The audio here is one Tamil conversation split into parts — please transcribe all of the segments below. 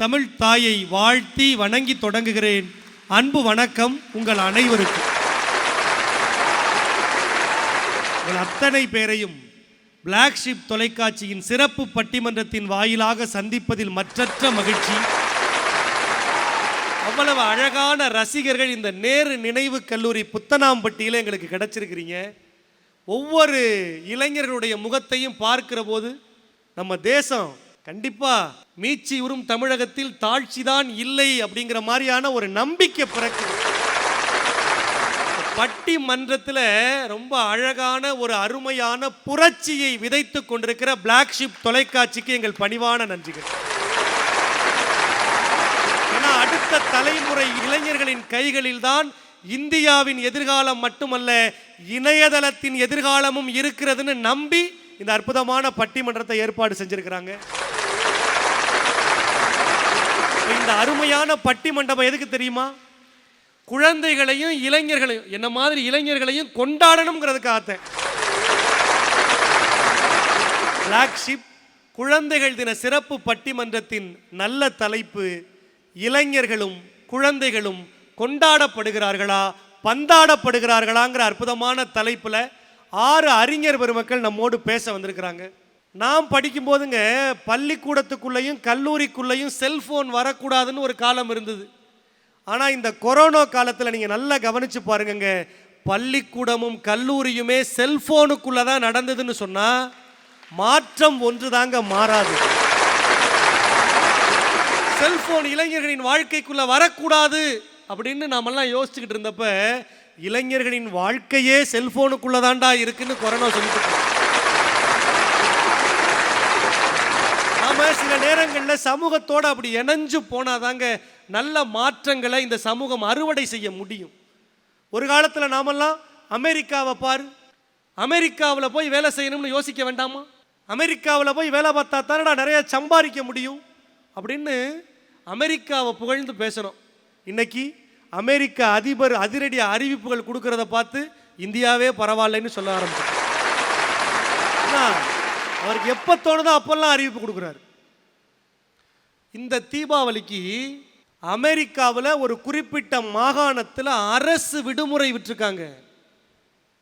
தமிழ் தாயை வாழ்த்தி வணங்கி தொடங்குகிறேன். அன்பு வணக்கம் உங்கள் அனைவருக்கும். உங்கள் அத்தனை பேரையும் பிளாக் ஷிப் தொலைக்காட்சியின் சிறப்பு பட்டிமன்றத்தின் வாயிலாக சந்திப்பதில் மற்றற்ற மகிழ்ச்சி. அவ்வளவு அழகான ரசிகர்கள் இந்த நேரு நினைவு கல்லூரி புத்தனாம்பட்டியில் எங்களுக்கு கிடைச்சிருக்கிறீங்க. ஒவ்வொரு இளைஞர்களுடைய முகத்தையும் பார்க்கிற போது நம்ம தேசம் கண்டிப்பா மீட்சி உறும் தமிழகத்தில் தாழ்ச்சிதான் இல்லை அப்படிங்கிற மாதிரியான ஒரு நம்பிக்கை பிறக்குது. பட்டிமன்றத்தில் ரொம்ப அழகான ஒரு அருமையான புரட்சியை விதைத்து கொண்டிருக்கிற பிளாக் ஷிப் தொலைக்காட்சிக்கு எங்கள் பணிவான நன்றிகள். ஏன்னா அடுத்த தலைமுறை இளைஞர்களின் கைகளில் தான் இந்தியாவின் எதிர்காலம் மட்டுமல்ல, இணையதளத்தின் எதிர்காலமும் இருக்கிறதுன்னு நம்பி இந்த அற்புதமான பட்டிமன்றத்தை ஏற்பாடு செஞ்சிருக்கிறாங்க. இந்த அருமையான பட்டிமன்றம் எதுக்கு தெரியுமா? குழந்தைகளையும் இளைஞர்களையும், என்ன மாதிரி இளைஞர்களையும் கொண்டாடணுங்கிறதுக்காகத்தான். பிளாக் ஷிப் குழந்தைகள் தின சிறப்பு பட்டிமன்றத்தின் நல்ல தலைப்பு, இளைஞர்களும் குழந்தைகளும் கொண்டாடப்படுகிறார்களா பந்தாடப்படுகிறார்களாங்கிற அற்புதமான தலைப்புல 6 அறிஞர் பெருமக்கள் நம்மோடு பேச வந்திருக்கிறாங்க. நாம் படிக்கும் போதுங்க பள்ளிக்கூடத்துக்குள்ளேயும் கல்லூரிக்குள்ளேயும் செல்போன் வரக்கூடாதுன்னு ஒரு காலம் இருந்தது. ஆனால் இந்த கொரோனா காலத்தில் நீங்கள் நல்லா கவனிச்சு பாருங்க, பள்ளிக்கூடமும் கல்லூரியுமே செல்போனுக்குள்ள தான் நடந்ததுன்னு சொன்னால் மாற்றம் ஒன்று தாங்க மாறாது. செல்போன் இளைஞர்களின் வாழ்க்கைக்குள்ள வரக்கூடாது அப்படின்னு நாமெல்லாம் யோசிச்சுக்கிட்டு இருந்தப்ப இளைஞர்களின் வாழ்க்கையே செல்போனுக்குள்ளதாண்டா இருக்குன்னு கொரோனா சொல்லிட்டு நாம சில நேரங்களில் சமூகத்தோடு அப்படி இணைஞ்சு போனாதாங்க நல்ல மாற்றங்களை இந்த சமூகம் அறுவடை செய்ய முடியும். ஒரு காலத்தில் நாமெல்லாம் அமெரிக்காவை பாரு, அமெரிக்காவில் போய் வேலை செய்யணும்னு யோசிக்க வேண்டாமா? அமெரிக்காவில் போய் வேலை பார்த்தா தானடா நிறைய சம்பாதிக்க முடியும் அப்படின்னு அமெரிக்காவை புகழ்ந்து பேசணும். இன்னைக்கு அமெரிக்க அதிபர் அதிரடி அறிவிப்புகள் கொடுக்கறத பார்த்து இந்தியாவே பரவாயில்லைன்னு சொல்ல ஆரம்பிச்சு. அவருக்கு எப்போ தோணுதோ அப்பெல்லாம் அறிவிப்பு கொடுக்குறாரு. இந்த தீபாவளிக்கு அமெரிக்காவில் ஒரு குறிப்பிட்ட மாகாணத்தில் அரசு விடுமுறை விட்டுருக்காங்க.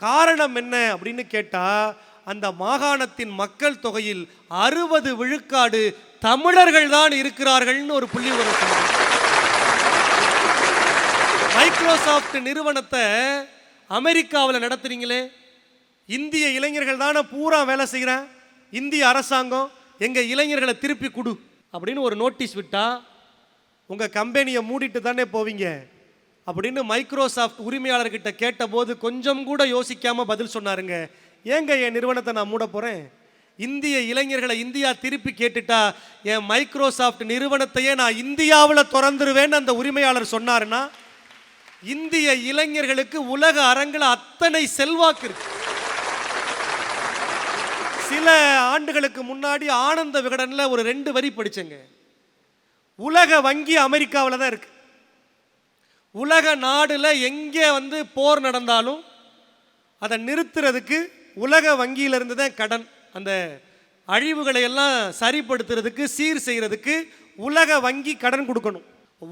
காரணம் என்ன அப்படின்னு கேட்டால், அந்த மாகாணத்தின் மக்கள் தொகையில் 60 விழுக்காடு தமிழர்கள் தான் இருக்கிறார்கள்னு ஒரு புள்ளி வரும். மைக்ரோசாஃப்ட் நிறுவனத்தை அமெரிக்காவில் நடத்துறீங்களே, இந்திய இளைஞர்கள் தானே பூரா வேலை செய்கிறேன், இந்திய அரசாங்கம் எங்கள் இளைஞர்களை திருப்பி கொடு அப்படின்னு ஒரு நோட்டீஸ் விட்டா உங்கள் கம்பெனியை மூடிட்டு தானே போவீங்க அப்படின்னு மைக்ரோசாஃப்ட் உரிமையாளர்கிட்ட கேட்டபோது கொஞ்சம் கூட யோசிக்காமல் பதில் சொன்னாருங்க. ஏங்க என் நிறுவனத்தை நான் மூட போகிறேன், இந்திய இளைஞர்களை இந்தியா திருப்பி கேட்டுட்டா என் மைக்ரோசாஃப்ட் நிறுவனத்தையே நான் இந்தியாவில் திறந்துருவேன்னு அந்த உரிமையாளர் சொன்னாருன்னா, இந்திய இளைஞர்களுக்கு உலக அரங்கில் அத்தனை செல்வாக்கு இருக்கு. சில ஆண்டுகளுக்கு முன்னாடி ஆனந்த விகடனில் ஒரு 2 வரி படிச்சேங்க. உலக வங்கி அமெரிக்காவில் தான் இருக்கு. உலக நாடுல எங்கே போர் நடந்தாலும் அதை நிறுத்துறதுக்கு உலக வங்கியிலிருந்து தான் கடன், அந்த அழிவுகளை எல்லாம் சரிப்படுத்துறதுக்கு சீர் செய்யறதுக்கு உலக வங்கி கடன் கொடுக்கணும்.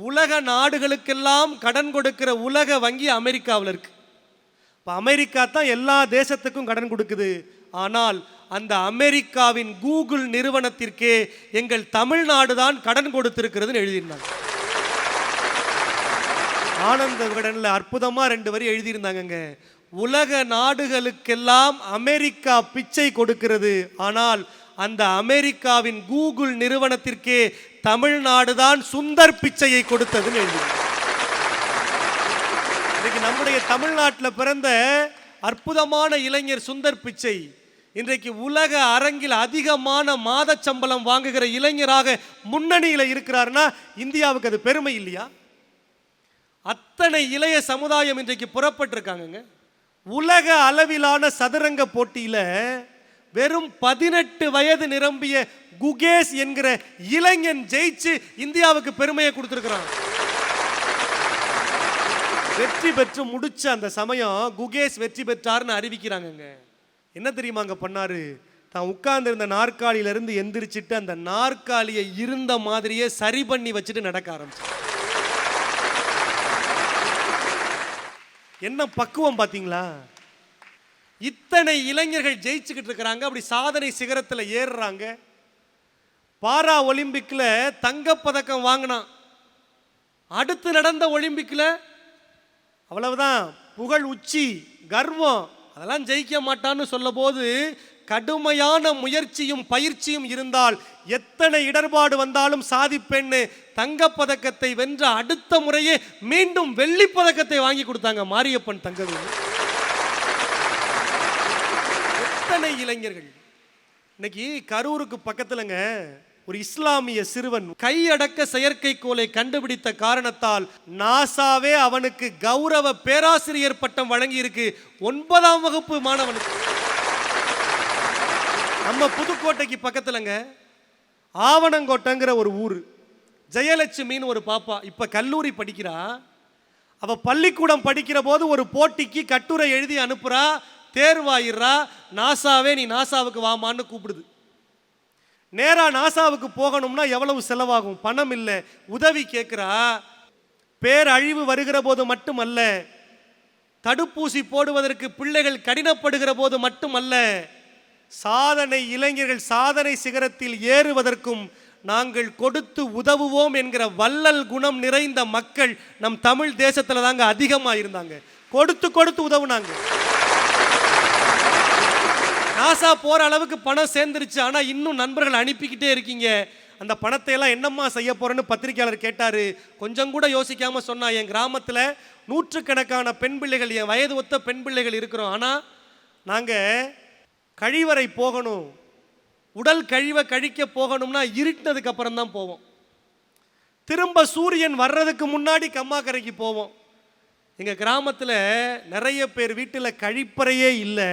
உலக நாடுகளுக்கெல்லாம் கடன் கொடுக்கிற உலக வங்கி அமெரிக்காவில் இருக்கு. இப்போ அமெரிக்கா தான் எல்லா தேசத்துக்கும் கடன் கொடுக்குது. ஆனால் அந்த அமெரிக்காவின் கூகுள் நிறுவனத்திற்கே எங்கள் தமிழ்நாடு தான் கடன் கொடுத்திருக்கிறதுன்னு எழுதியிருந்தாங்க. ஆனந்த விகடனில் அற்புதமாக 2 வரி எழுதியிருந்தாங்க. உலக நாடுகளுக்கெல்லாம் அமெரிக்கா பிச்சை கொடுக்கிறது, ஆனால் அந்த அமெரிக்காவின் கூகுள் நிறுவனத்திற்கே தமிழ்நாடு தான் சுந்தர் பிச்சையை கொடுத்ததுன்னு எழுதியிருந்தாங்க. இன்னைக்கு நம்முடைய தமிழ்நாட்டில் பிறந்த அற்புதமான இளைஞர் சுந்தர் பிச்சை இன்றைக்கு உலக அரங்கில் அதிகமான மாத சம்பளம் வாங்குகிற இளைஞராக முன்னணியில் இருக்கிறார்னா இந்தியாவுக்கு அது பெருமை இல்லையா? அத்தனை இளைய சமுதாயம் இன்றைக்கு புறப்பட்டிருக்காங்க. உலக அளவிலான சதுரங்க போட்டியில் வெறும் 18 வயது நிரம்பிய குகேஷ் என்கிற இளைஞன் ஜெயிச்சு இந்தியாவுக்கு பெருமையை கொடுத்திருக்கிறான். வெற்றி பெற்று முடிச்ச அந்த சமயம் குகேஷ் வெற்றி பெற்றார்னு அறிவிக்கிறாங்க. என்ன தெரியுமா அங்க பண்ணாரு? தான் உட்கார்ந்து இருந்த நாற்காலியிலிருந்து எந்திரிச்சிட்டு அந்த நாற்காலியை இருந்த மாதிரியே சரி பண்ணி வச்சுட்டு நடக்க ஆரம்பிச்சு. என்ன பக்குவம் பார்த்தீங்களா? இத்தனை இளைஞர்கள் ஜெயிச்சுக்கிட்டு இருக்கிறாங்க, அப்படி சாதனை சிகரத்தில் ஏறுறாங்க. பாரா ஒலிம்பிக்கில் தங்கப்பதக்கம் வாங்கினான். அடுத்து நடந்த ஒலிம்பிக்கில் அவ்வளவுதான், புகழ் உச்சி, கர்வம், அதெல்லாம் ஜெயிக்க மாட்டான்னு சொல்ல போது கடுமையான முயற்சியும் பயிற்சியும் இருந்தால் எத்தனை இடர்பாடு வந்தாலும் சாதிப்பெண்ணு தங்கப்பதக்கத்தை வென்ற அடுத்த முறையே மீண்டும் வெள்ளிப்பதக்கத்தை வாங்கி கொடுத்தாங்க மாரியப்பன் தங்கவேலு. எத்தனை இளைஞர்கள்! இன்னைக்கு கரூருக்கு பக்கத்துலங்க ஒரு இஸ்லாமிய சிறுவன் கையடக்க செயற்கைக்கோளை கண்டுபிடித்த காரணத்தால் நாசாவே அவனுக்கு கௌரவ பேராசிரியர் பட்டம் வழங்கி இருக்கு. 9ஆம் வகுப்பு மாணவனுக்கு. நம்ம புதுக்கோட்டைக்கு பக்கத்துலங்க ஆவணங்கோட்டைங்கிற ஒரு ஊர், ஜெயலட்சுமின்னு ஒரு பாப்பா இப்ப கல்லூரி படிக்கிறா. அவ பள்ளிக்கூடம் படிக்கிற போது ஒரு போட்டிக்கு கட்டுரை எழுதி அனுப்புறா, தேர்வாயிடுறா. நாசாவே நீ நாசாவுக்கு வாமான்னு கூப்பிடுது. நேரா நாசாவுக்கு போகணும்னா எவ்வளவு செலவாகும்? பணம் இல்லை. உதவி கேட்கிறா. பேரழிவு வருகிற போது மட்டுமல்ல, தடுப்பூசி போடுவதற்கு பிள்ளைகள் கடினப்படுகிற போது மட்டுமல்ல, சாதனை இளைஞர்கள் சாதனை சிகரத்தில் ஏறுவதற்கும் நாங்கள் கொடுத்து உதவுவோம் என்கிற வள்ளல் குணம் நிறைந்த மக்கள் நம் தமிழ் தேசத்துல தாங்க அதிகமாக இருந்தாங்க. கொடுத்து கொடுத்து உதவுனாங்க. நாசா போற அளவுக்கு பணம் சேர்ந்துருச்சு, ஆனா இன்னும் நண்பர்கள் அனுப்பிக்கிட்டே இருக்கீங்க. அந்த பணத்தை எல்லாம் என்னம்மா செய்ய போறேன்னு பத்திரிகையாளர் கேட்டாரு. கொஞ்சம் கூட யோசிக்காம சொன்னா, என் கிராமத்துல நூற்றுக்கணக்கான பெண் பிள்ளைகள், என் வயது ஒத்த பெண் பிள்ளைகள் இருக்கிறோம். ஆனா நாங்க கழிவறை போகணும், உடல் கழிக்க போகணும்னா இருட்டினதுக்கு அப்புறம் தான் போவோம். திரும்ப சூரியன் வர்றதுக்கு முன்னாடி கம்மாக்கரைக்கு போவோம். எங்க கிராமத்துல நிறைய பேர் வீட்டில் கழிப்பறையே இல்லை.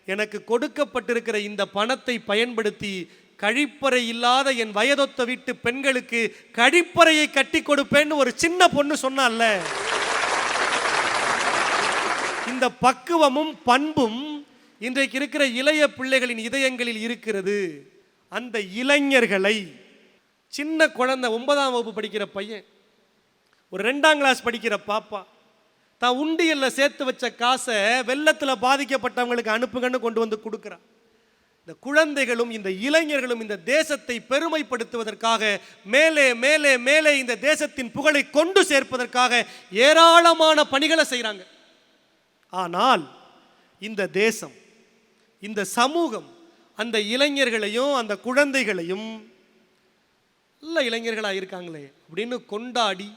எனக்கு கொடுக்கப்பட்டிருக்கிற இந்த பணத்தை பயன்படுத்தி கழிப்பறை இல்லாத என் வயதொத்த வீட்டு பெண்களுக்கு கழிப்பறையை கட்டி கொடுப்பேன்னு ஒரு சின்ன பொண்ணு சொன்னால. இந்த பக்குவமும் பண்பும் இன்றைக்கு இருக்கிற இளைய பிள்ளைகளின் இதயங்களில் இருக்கிறது. அந்த இளைஞர்களை, சின்ன குழந்தை 9ஆம் வகுப்பு படிக்கிற பையன், ஒரு 2ஆம் கிளாஸ் படிக்கிற பாப்பா, தான் உண்டியல்ல சேர்த்து வச்ச காசை வெள்ளத்தில் பாதிக்கப்பட்டவங்களுக்கு அனுப்புங்கன்னு கொண்டு வந்து கொடுக்குறான். இந்த குழந்தைகளும் இந்த இளைஞர்களும் இந்த தேசத்தை பெருமைப்படுத்துவதற்காக, மேலே மேலே மேலே இந்த தேசத்தின் புகழை கொண்டு சேர்ப்பதற்காக ஏராளமான பணிகளை செய்கிறாங்க. ஆனால் இந்த தேசம், இந்த சமூகம் அந்த இளைஞர்களையும் அந்த குழந்தைகளையும் நல்ல இளைஞர்களாக இருக்காங்களே அப்படின்னு கொண்டாடி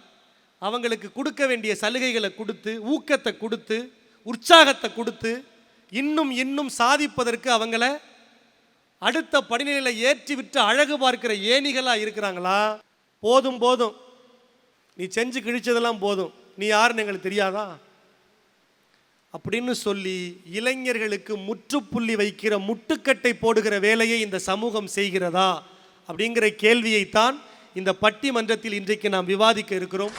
அவங்களுக்கு கொடுக்க வேண்டிய சலுகைகளை கொடுத்து, ஊக்கத்தை கொடுத்து, உற்சாகத்தை கொடுத்து, இன்னும் இன்னும் சாதிப்பதற்கு அவங்கள அடுத்த படிநிலையில் ஏற்றி விட்டு அழகு பார்க்கிற ஏணிகளாக இருக்கிறாங்களா? போதும் போதும், நீ செஞ்சு கிழிச்சதெல்லாம் போதும், நீ யாருன்னு எங்களுக்கு தெரியாதா அப்படின்னு சொல்லி இளைஞர்களுக்கு முற்றுப்புள்ளி வைக்கிற, முட்டுக்கட்டை போடுகிற வேலையை இந்த சமூகம் செய்கிறதா அப்படிங்கிற கேள்வியைத்தான் இந்த பட்டிமன்றத்தில் இன்றைக்கு நாம் விவாதிக்க இருக்கிறோம்.